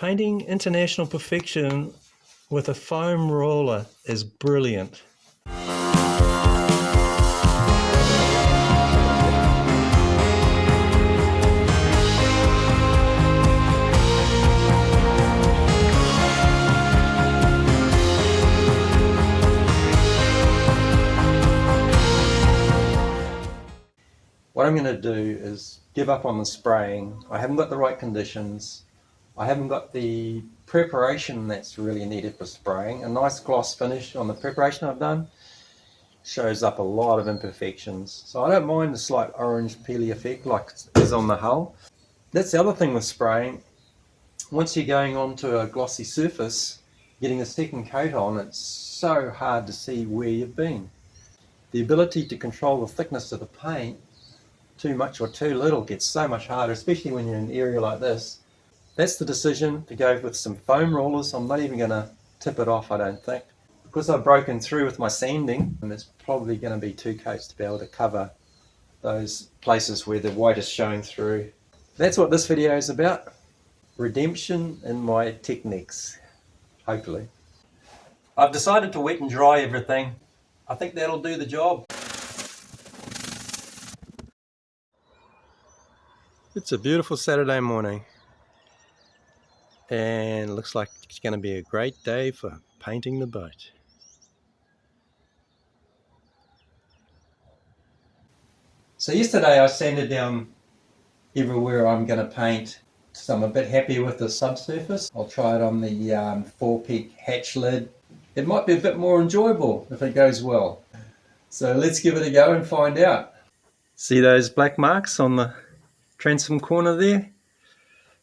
Painting international perfection with a foam roller is brilliant. What I'm going to do is give up on the spraying. I haven't got the right conditions. I haven't got the preparation that's really needed for spraying. A nice gloss finish on the preparation I've done shows up a lot of imperfections. So I don't mind the slight orange peely effect like it is on the hull. That's the other thing with spraying. Once you're going onto a glossy surface, getting a second coat on, it's so hard to see where you've been. The ability to control the thickness of the paint, too much or too little, gets so much harder, especially when you're in an area like this. That's the decision to go with some foam rollers. I'm not even going to tip it off, I don't think. Because I've broken through with my sanding, and it's probably going to be 2 coats to be able to cover those places where the white is showing through. That's what this video is about. Redemption in my techniques, hopefully. I've decided to wet and dry everything. I think that'll do the job. It's a beautiful Saturday morning. And it looks like it's going to be a great day for painting the boat. So yesterday I sanded down everywhere I'm going to paint, so I'm a bit happy with the subsurface. I'll try it on the four-peak hatch lid. It might be a bit more enjoyable if it goes well. So let's give it a go and find out. See those black marks on the transom corner there?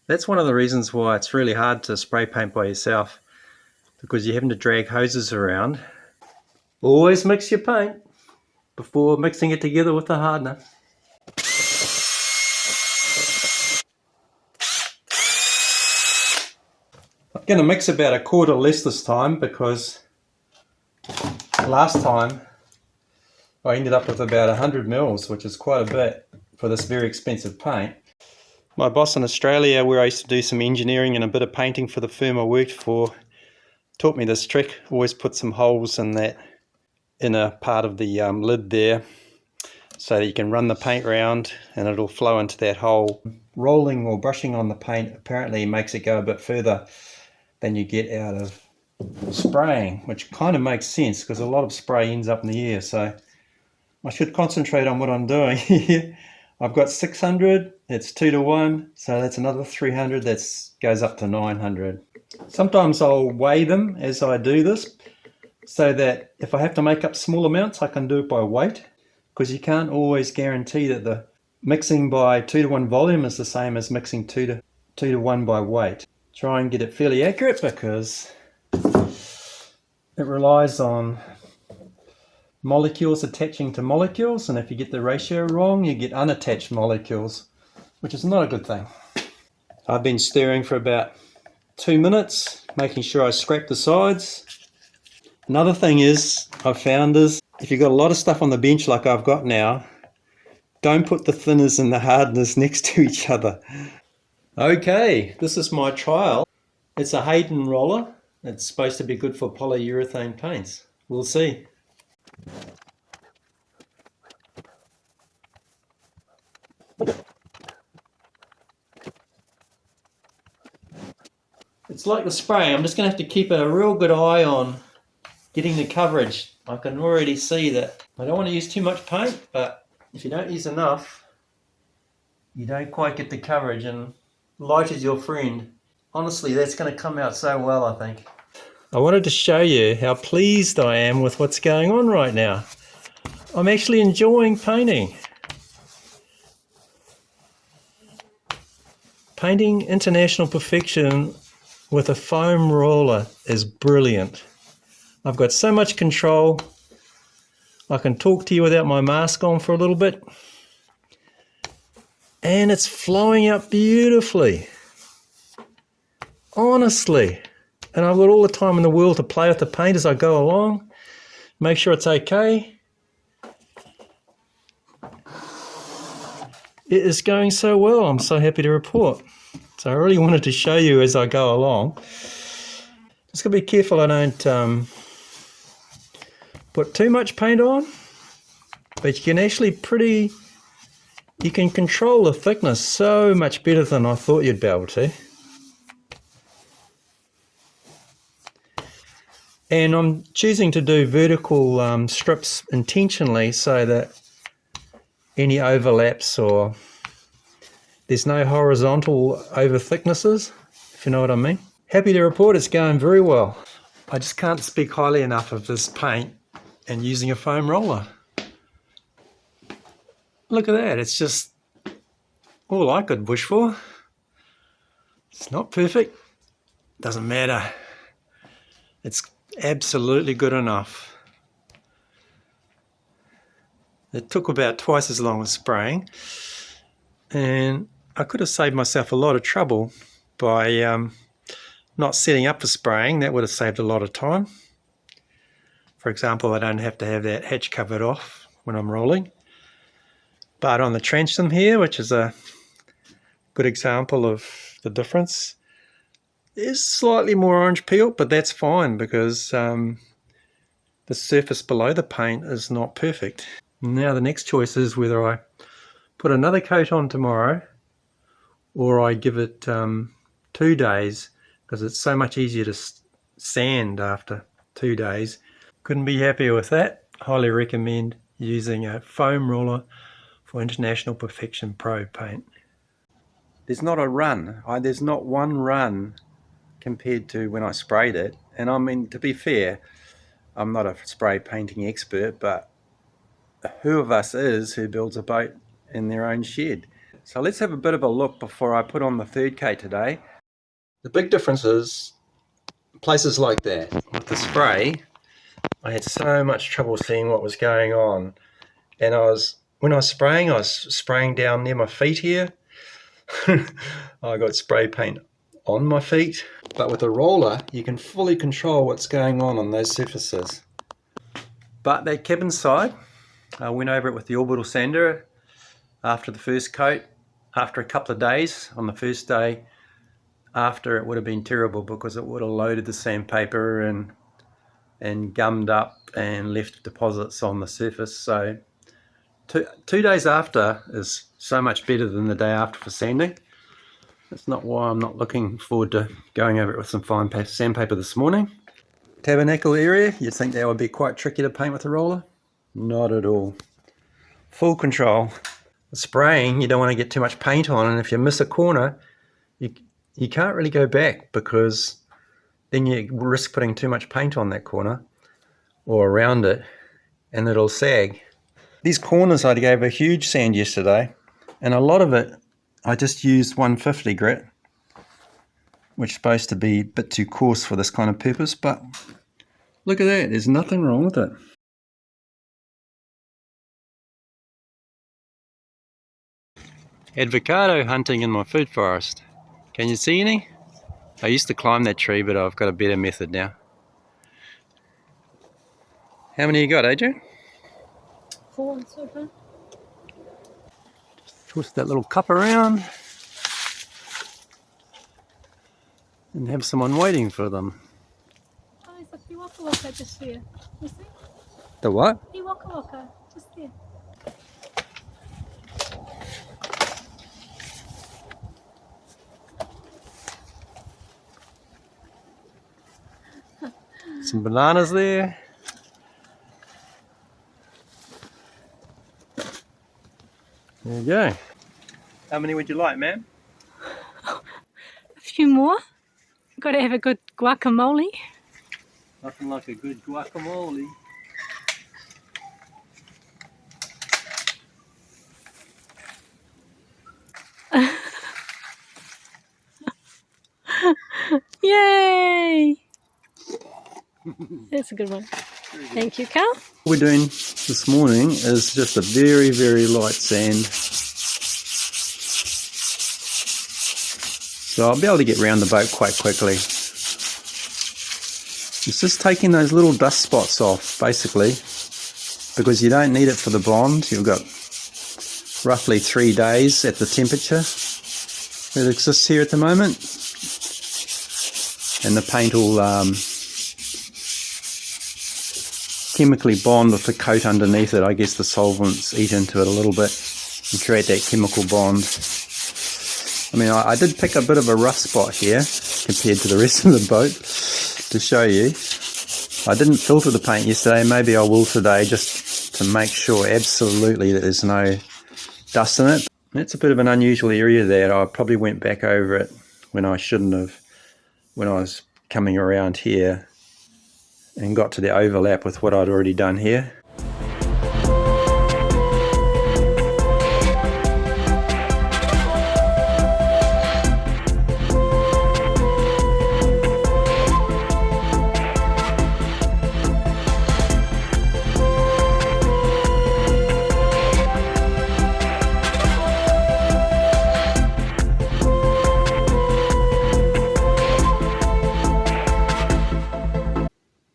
That's one of the reasons why it's really hard to spray paint by yourself, because you're having to drag hoses around. Always mix your paint before mixing it together with the hardener. I'm going to mix about a quarter less this time, because last time I ended up with about 100 mils, which is quite a bit for this very expensive paint. My boss in Australia, where I used to do some engineering and a bit of painting for the firm I worked for, taught me this trick. Always put some holes in that inner part of the lid there, so that you can run the paint round and it'll flow into that hole. Rolling or brushing on the paint apparently makes it go a bit further than you get out of spraying, which kind of makes sense because a lot of spray ends up in the air. So I should concentrate on what I'm doing here. I've got 600, it's 2 to 1, so that's another 300, that goes up to 900. Sometimes I'll weigh them as I do this, so that if I have to make up small amounts, I can do it by weight, because you can't always guarantee that the mixing by 2 to 1 volume is the same as mixing 2 to 1 by weight. Try and get it fairly accurate, because it relies on molecules attaching to molecules, and if you get the ratio wrong, you get unattached molecules, which is not a good thing. I've been stirring for about 2 minutes, making sure I scrape the sides. Another thing I've found is, if you've got a lot of stuff on the bench like I've got now, don't put the thinners and the hardeners next to each other. Okay, this is my trial. It's a Hayden roller. It's supposed to be good for polyurethane paints. We'll see. It's like the spray. I'm just going to have to keep a real good eye on getting the coverage. I can already see that I don't want to use too much paint, but if you don't use enough, you don't quite get the coverage, and light is your friend. Honestly, that's going to come out so well, I think. I wanted to show you how pleased I am with what's going on right now. I'm actually enjoying painting. Painting international perfection with a foam roller is brilliant. I've got so much control. I can talk to you without my mask on for a little bit. And it's flowing out beautifully. Honestly. And I've got all the time in the world to play with the paint as I go along. Make sure it's okay. It is going so well, I'm so happy to report. So I really wanted to show you as I go along. Just gotta be careful I don't put too much paint on, but you can actually you can control the thickness so much better than I thought you'd be able to. And I'm choosing to do vertical strips intentionally so that any overlaps or there's no horizontal over thicknesses, if you know what I mean. Happy to report it's going very well. I just can't speak highly enough of this paint and using a foam roller. Look at that, it's just all I could wish for. It's not perfect, doesn't matter. It's absolutely good enough. It took about twice as long as spraying, and I could have saved myself a lot of trouble by not setting up for spraying. That would have saved a lot of time. For example, I don't have to have that hatch covered off when I'm rolling. But on the transom here, which is a good example of the difference, is slightly more orange peel, but that's fine because the surface below the paint is not perfect. Now the next choice is whether I put another coat on tomorrow or I give it 2 days, because it's so much easier to sand after 2 days. Couldn't be happier with that. Highly recommend using a foam roller for International Perfection Pro paint. There's not a run. There's not one run compared to when I sprayed it. And I mean, to be fair, I'm not a spray painting expert, but who of us is who builds a boat in their own shed? So let's have a bit of a look before I put on the third coat today. The big difference is places like that. With the spray, I had so much trouble seeing what was going on. And when I was spraying down near my feet here. I got spray paint on my feet. But with a roller, you can fully control what's going on those surfaces. But that cabin side, I went over it with the orbital sander after the first coat. After a couple of days, on the first day after, it would have been terrible because it would have loaded the sandpaper and gummed up and left deposits on the surface. So 2 days after is so much better than the day after for sanding. That's not why I'm not looking forward to going over it with some fine sandpaper this morning. Tabernacle area, you'd think that would be quite tricky to paint with a roller. Not at all. Full control. The spraying, you don't want to get too much paint on, and if you miss a corner, you can't really go back because then you risk putting too much paint on that corner or around it and it'll sag. These corners I gave a huge sand yesterday, and a lot of it I just used 150 grit, which is supposed to be a bit too coarse for this kind of purpose, but look at that, there's nothing wrong with it. Avocado hunting in my food forest. Can you see any? I used to climb that tree, but I've got a better method now. How many you got, Adrian? 4 so far. Twist that little cup around and have someone waiting for them. Oh, it's a Piwaka Waka just here. You see? The what? Piwaka Waka, just there. Some bananas there. There you go. How many would you like, ma'am? A few more. Got to have a good guacamole. Nothing like a good guacamole. Yay! That's a good one. Thank you, Carl. What we're doing this morning is just a very, very light sand. So I'll be able to get around the boat quite quickly. It's just taking those little dust spots off, basically, because you don't need it for the blonde. You've got roughly 3 days at the temperature. it exists here at the moment, and the paint will chemically bond with the coat underneath it. I guess the solvents eat into it a little bit and create that chemical bond. I mean, I did pick a bit of a rough spot here compared to the rest of the boat to show you. I didn't filter the paint yesterday, maybe I will today, just to make sure absolutely that there's no dust in it. It's a bit of an unusual area there. I probably went back over it when I shouldn't have, when I was coming around here and got to the overlap with what I'd already done here.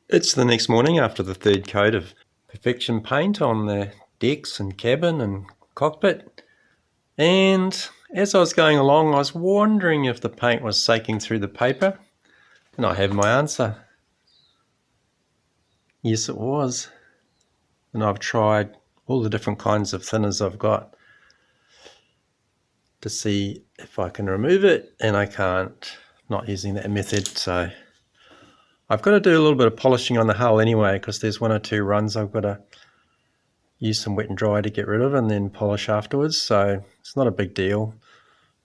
It's the next morning after the third coat of Perfection paint on the decks and cabin and cockpit, and as I was going along I was wondering if the paint was soaking through the paper, and I have my answer. Yes, it was. And I've tried all the different kinds of thinners I've got to see if I can remove it, and I can't, not using that method. So I've got to do a little bit of polishing on the hull anyway, because there's one or two runs I've got to use some wet and dry to get rid of and then polish afterwards, so it's not a big deal.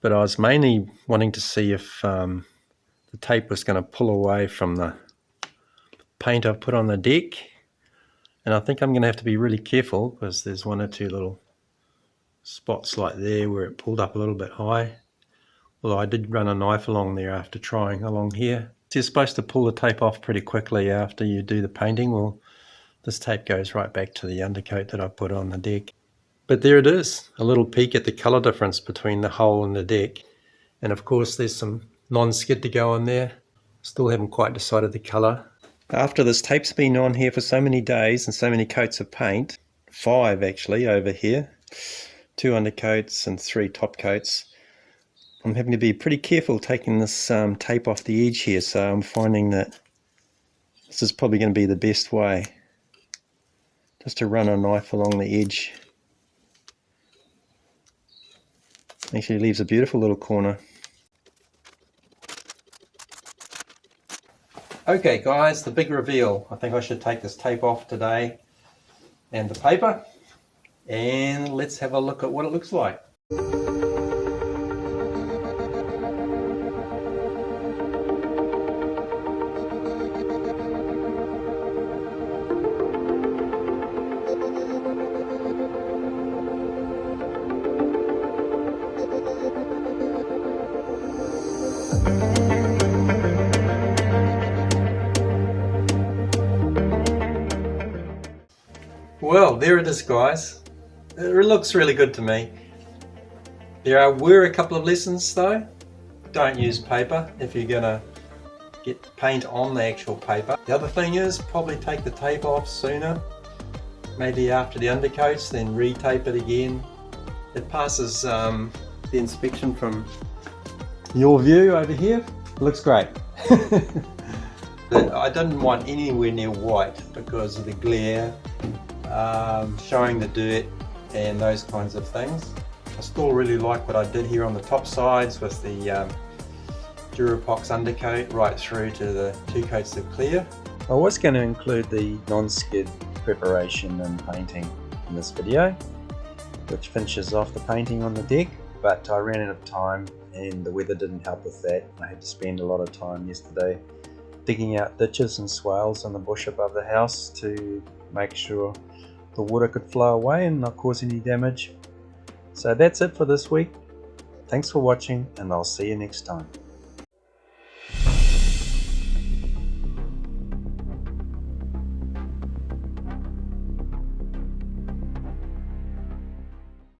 But I was mainly wanting to see if the tape was going to pull away from the paint I've put on the deck, and I think I'm going to have to be really careful because there's one or two little spots like there where it pulled up a little bit high, although I did run a knife along there after trying along here. You're supposed to pull the tape off pretty quickly after you do the painting. Well, this tape goes right back to the undercoat that I put on the deck. But there it is, a little peek at the colour difference between the hull and the deck. And of course there's some non-skid to go on there. Still haven't quite decided the colour. After this tape's been on here for so many days and so many coats of paint, 5 actually over here, 2 undercoats and 3 top coats, I'm having to be pretty careful taking this tape off the edge here, so I'm finding that this is probably going to be the best way, just to run a knife along the edge. Actually leaves a beautiful little corner. Okay guys, the big reveal. I think I should take this tape off today and the paper, and let's have a look at what it looks like. Well, there it is guys. It looks really good to me. There were a couple of lessons though. Don't use paper if you're gonna get paint on the actual paper. The other thing is probably take the tape off sooner, maybe after the undercoats, then re-tape it again. It passes the inspection from your view over here. It looks great. I didn't want anywhere near white because of the glare, showing the dirt and those kinds of things. I still really like what I did here on the top sides with the Durapox undercoat right through to the 2 coats of clear. I was going to include the non-skid preparation and painting in this video, which finishes off the painting on the deck, but I ran out of time and the weather didn't help with that. I had to spend a lot of time yesterday digging out ditches and swales in the bush above the house to make sure the water could flow away and not cause any damage. So that's it for this week. Thanks for watching, and I'll see you next time.